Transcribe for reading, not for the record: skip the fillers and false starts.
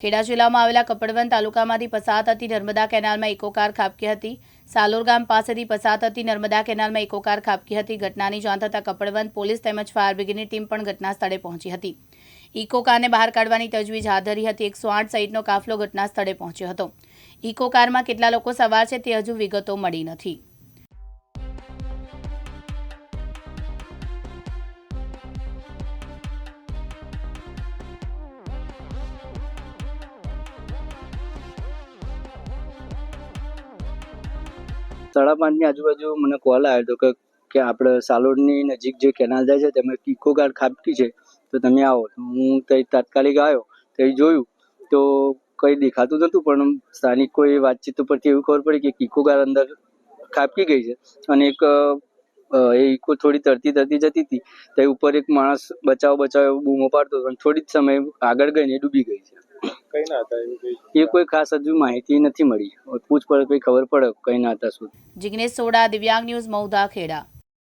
ખેડા જિલ્લામાં આવેલા કપડવંત તાલુકામાંથી પસાર થતી નર્મદા કેનાલમાં ઇકો કાર ખાબકી હતી। સાલોર ગામ પાસેથી પસાર થતી નર્મદા કેનાલમાં ઇકો કાર ખાબકી હતી। ઘટનાની જાણ થતાં કપડવંત પોલીસ તેમજ ફાયર બ્રિગેડની ટીમ પણ ઘટના સ્થળે પહોંચી હતી। ઇકો કારને બહાર કાઢવાની તજવીજ હાથ ધરી હતી। 108 સહિતનો કાફલો ઘટના સ્થળે પહોંચ્યો હતો। ઇકો કારમાં કેટલા લોકો સવાર છે તે હજુ વિગતો મળી નથી। साढ़ा 5 आजूबाजू मैंने कॉल आयो तो कि આપણે સાલોડની નજીક જે કેનાલ જાય છે તેમાં ઇકો કાર ખાબકી છે તો તમે આવો। હું ત્યાં તાત્કાલિક આવ્યો, ત્યાં જોયું તો કંઈ દેખાતું નહોતું, પણ સ્થાનિક કોઈ વાતચીત ઉપરથી એવી ખબર પડી કે ઇકો કાર અંદર ખાબકી ગઈ છે અને એક એ ઇકો થોડી તરતી જતી હતી, ત્યાં ઉપર એક માણસ બચાવ એવું બૂમો પાડતો હતો અને થોડી જ સમય આગળ ગઈને ડૂબી ગઈ છે। કઈ ના હતા એ કોઈ ખાસ હજુ માહિતી નથી મળી, પૂછપરછ ખબર પડે કઈ ના હતા શું। જિગ્નેશ સોડા, દિવ્યાંગ ન્યૂઝ, મહુધા, ખેડા।